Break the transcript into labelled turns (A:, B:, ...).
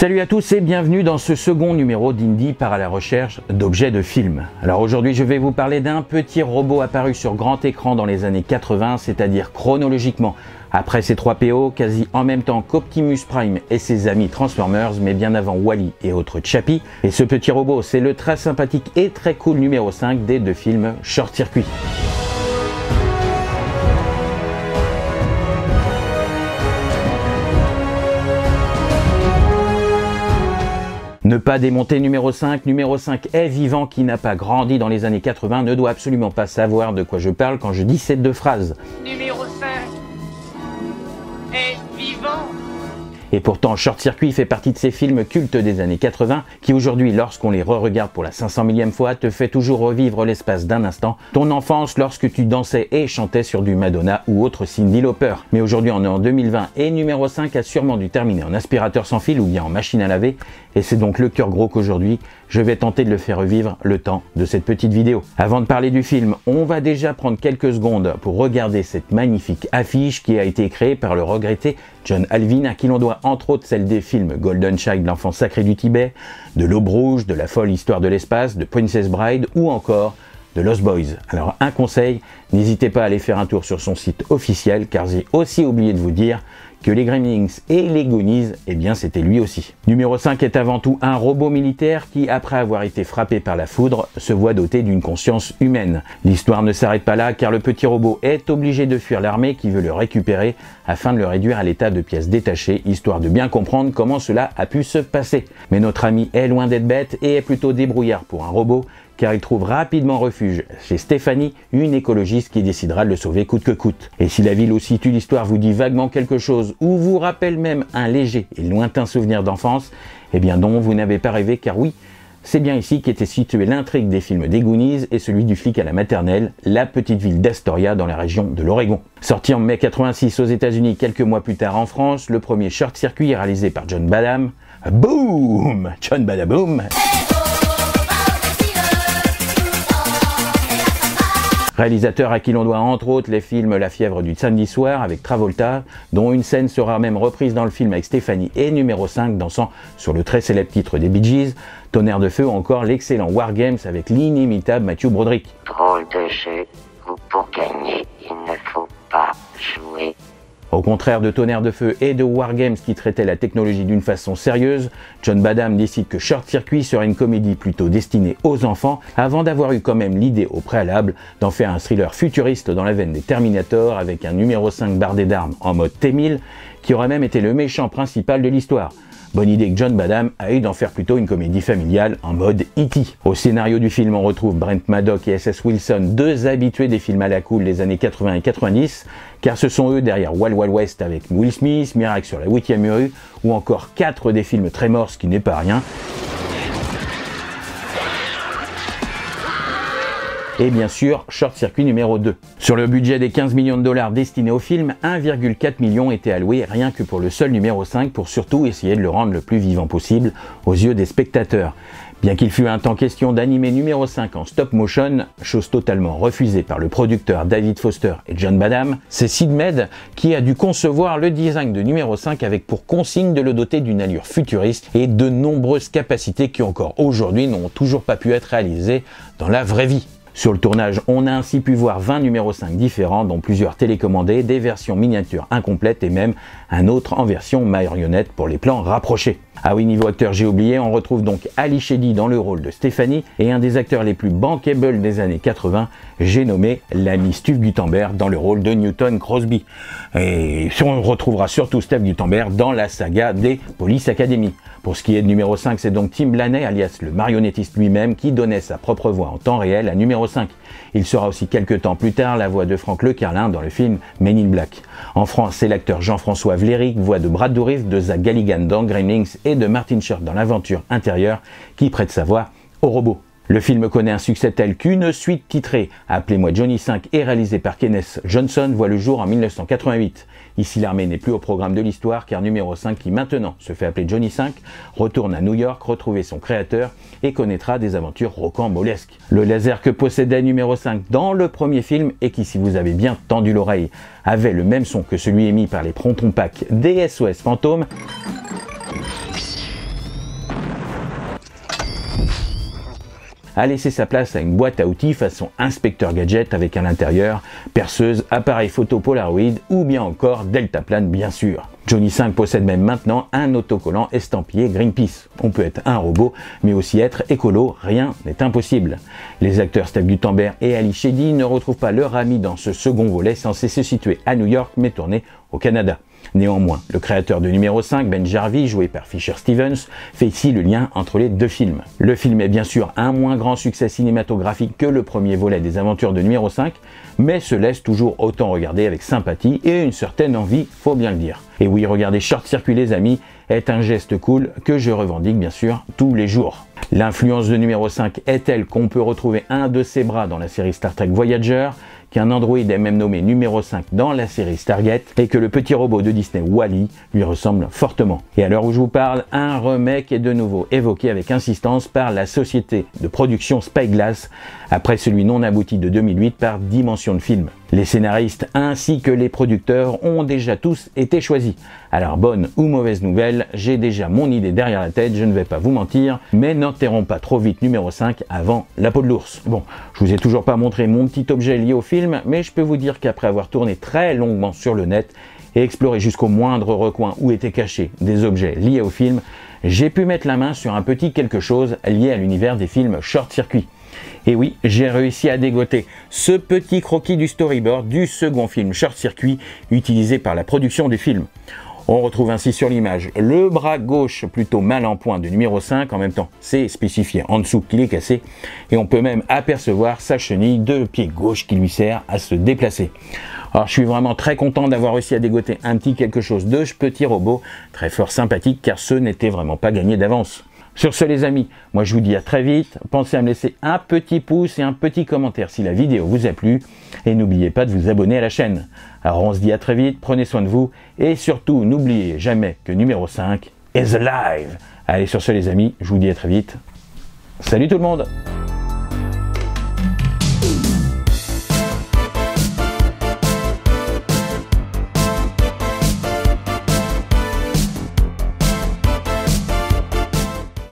A: Salut à tous et bienvenue dans ce second numéro d'Indie part à la recherche d'objets de film. Alors aujourd'hui je vais vous parler d'un petit robot apparu sur grand écran dans les années 80, c'est-à-dire chronologiquement après ces 3 PO, quasi en même temps qu'Optimus Prime et ses amis Transformers, mais bien avant Wall-E et autres Chappie. Et ce petit robot, c'est le très sympathique et très cool numéro 5 des 2 films Short Circuit. Ne pas démonter numéro 5. Numéro 5 est vivant, qui n'a pas grandi dans les années 80, ne doit absolument pas savoir de quoi je parle quand je dis ces 2 phrases.
B: Numéro 5 est vivant.
A: Et pourtant, Short Circuit fait partie de ces films cultes des années 80 qui aujourd'hui, lorsqu'on les re-regarde pour la 500 millième fois, te fait toujours revivre l'espace d'un instant ton enfance lorsque tu dansais et chantais sur du Madonna ou autre Cyndi Lauper. Mais aujourd'hui, on est en 2020 et numéro 5 a sûrement dû terminer en aspirateur sans fil ou bien en machine à laver. Et c'est donc le cœur gros qu'aujourd'hui, je vais tenter de le faire revivre le temps de cette petite vidéo. Avant de parler du film, on va déjà prendre quelques secondes pour regarder cette magnifique affiche qui a été créée par le regretté John Alvin, à qui l'on doit entre autres celle des films Golden Child, l'enfant sacré du Tibet, de l'Aube rouge, de la folle histoire de l'espace, de Princess Bride ou encore de Lost Boys. Alors un conseil, n'hésitez pas à aller faire un tour sur son site officiel, car j'ai aussi oublié de vous dire que les Gremlins et les Goonies, eh bien c'était lui aussi. Numéro 5 est avant tout un robot militaire qui, après avoir été frappé par la foudre, se voit doté d'une conscience humaine. L'histoire ne s'arrête pas là, car le petit robot est obligé de fuir l'armée qui veut le récupérer afin de le réduire à l'état de pièces détachées, histoire de bien comprendre comment cela a pu se passer. Mais notre ami est loin d'être bête et est plutôt débrouillard pour un robot, car il trouve rapidement refuge chez Stéphanie, une écologiste qui décidera de le sauver coûte que coûte. Et si la ville où situe l'histoire vous dit vaguement quelque chose, ou vous rappelle même un léger et lointain souvenir d'enfance, eh bien non, vous n'avez pas rêvé, car oui, c'est bien ici qu'était située l'intrigue des films des Goonies et celui du flic à la maternelle, la petite ville d'Astoria dans la région de l'Oregon. Sorti en mai 86 aux États-Unis, quelques mois plus tard en France, le premier Short Circuit réalisé par John Badham. Boom! John Badaboom! Réalisateur à qui l'on doit entre autres les films La fièvre du samedi soir avec Travolta, dont une scène sera même reprise dans le film avec Stéphanie, et numéro 5 dansant sur le très célèbre titre des Bee Gees, Tonnerre de feu ou encore l'excellent War Games avec l'inimitable Matthew Broderick.
C: Drôle de jeu où pour gagner il ne faut pas jouer.
A: Au contraire de Tonnerre de feu et de War Games qui traitaient la technologie d'une façon sérieuse, John Badham décide que Short Circuit serait une comédie plutôt destinée aux enfants, avant d'avoir eu quand même l'idée au préalable d'en faire un thriller futuriste dans la veine des Terminator avec un numéro 5 bardé d'armes en mode T-1000 qui aurait même été le méchant principal de l'histoire. Bonne idée que John Badham a eu d'en faire plutôt une comédie familiale en mode E.T. Au scénario du film, on retrouve Brent Maddock et S.S. Wilson, 2 habitués des films à la cool des années 80 et 90, car ce sont eux derrière Wild Wild West avec Will Smith, Miracle sur la 8e rue, ou encore 4 des films Tremors, ce qui n'est pas rien. Et bien sûr, Short Circuit numéro 2. Sur le budget des 15 millions de dollars destinés au film, 1,4 million était alloué rien que pour le seul numéro 5 pour surtout essayer de le rendre le plus vivant possible aux yeux des spectateurs. Bien qu'il fût un temps question d'animer numéro 5 en stop motion, chose totalement refusée par le producteur David Foster et John Badham, c'est Sid Mead qui a dû concevoir le design de numéro 5 avec pour consigne de le doter d'une allure futuriste et de nombreuses capacités qui encore aujourd'hui n'ont toujours pas pu être réalisées dans la vraie vie. Sur le tournage, on a ainsi pu voir 20 numéros 5 différents, dont plusieurs télécommandés, des versions miniatures incomplètes et même un autre en version marionnette pour les plans rapprochés. Ah oui, niveau acteur, j'ai oublié, on retrouve donc Ali Sheedy dans le rôle de Stéphanie et un des acteurs les plus bankable des années 80, j'ai nommé l'ami Steve Guttenberg dans le rôle de Newton Crosby. Et on retrouvera surtout Steve Guttenberg dans la saga des Police Academy. Pour ce qui est de numéro 5, c'est donc Tim Blaney, alias le marionnettiste lui-même, qui donnait sa propre voix en temps réel à numéro 5. Il sera aussi quelques temps plus tard la voix de Franck Lecarlin dans le film Men in Black. En France, c'est l'acteur Jean-François Vlerick, voix de Brad Dourif, de Zach Galligan dans Gremlins et de Martin Short dans L'Aventure intérieure, qui prête sa voix au robot. Le film connaît un succès tel qu'une suite titrée « Appelez-moi Johnny 5 » et réalisée par Kenneth Johnson voit le jour en 1988. Ici, l'armée n'est plus au programme de l'histoire car numéro 5, qui maintenant se fait appeler Johnny 5, retourne à New York retrouver son créateur et connaîtra des aventures rocambolesques. Le laser que possédait numéro 5 dans le premier film et qui, si vous avez bien tendu l'oreille, avait le même son que celui émis par les Proton Pack des SOS Fantômes, a laissé sa place à une boîte à outils façon inspecteur gadget avec à l'intérieur perceuse, appareil photo Polaroid ou bien encore deltaplane bien sûr. Johnny 5 possède même maintenant un autocollant estampillé Greenpeace. On peut être un robot, mais aussi être écolo, rien n'est impossible. Les acteurs Steph Guttenberg et Ali Shady ne retrouvent pas leur ami dans ce second volet censé se situer à New York mais tourné au Canada. Néanmoins, le créateur de numéro 5, Ben Jarvis, joué par Fisher Stevens, fait ici le lien entre les deux films. Le film est bien sûr un moins grand succès cinématographique que le premier volet des aventures de numéro 5, mais se laisse toujours autant regarder avec sympathie et une certaine envie, faut bien le dire. Et oui, regardez Short Circuit les amis, est un geste cool que je revendique bien sûr tous les jours. L'influence de numéro 5 est telle qu'on peut retrouver un de ses bras dans la série Star Trek Voyager, qu'un androïde est même nommé numéro 5 dans la série Stargate, et que le petit robot de Disney Wall-E lui ressemble fortement. Et à l'heure où je vous parle, un remake est de nouveau évoqué avec insistance par la société de production Spyglass, après celui non abouti de 2008 par Dimension de Film. Les scénaristes ainsi que les producteurs ont déjà tous été choisis. Alors bonne ou mauvaise nouvelle, j'ai déjà mon idée derrière la tête, je ne vais pas vous mentir, mais n'enterrons pas trop vite numéro 5 avant la peau de l'ours. Bon, je vous ai toujours pas montré mon petit objet lié au film, mais je peux vous dire qu'après avoir tourné très longuement sur le net et exploré jusqu'au moindre recoin où étaient cachés des objets liés au film, j'ai pu mettre la main sur un petit quelque chose lié à l'univers des films Short Circuit. Et oui, j'ai réussi à dégoter ce petit croquis du storyboard du second film Short Circuit utilisé par la production du film. On retrouve ainsi sur l'image le bras gauche plutôt mal en point de numéro 5, en même temps c'est spécifié en dessous qu'il est cassé, et on peut même apercevoir sa chenille de pied gauche qui lui sert à se déplacer. Alors je suis vraiment très content d'avoir réussi à dégoter un petit quelque chose de ce petit robot, très fort sympathique car ce n'était vraiment pas gagné d'avance. Sur ce les amis, moi je vous dis à très vite, pensez à me laisser un petit pouce et un petit commentaire si la vidéo vous a plu, et n'oubliez pas de vous abonner à la chaîne. Alors on se dit à très vite, prenez soin de vous, et surtout n'oubliez jamais que numéro 5 is alive. Allez sur ce les amis, je vous dis à très vite, salut tout le monde.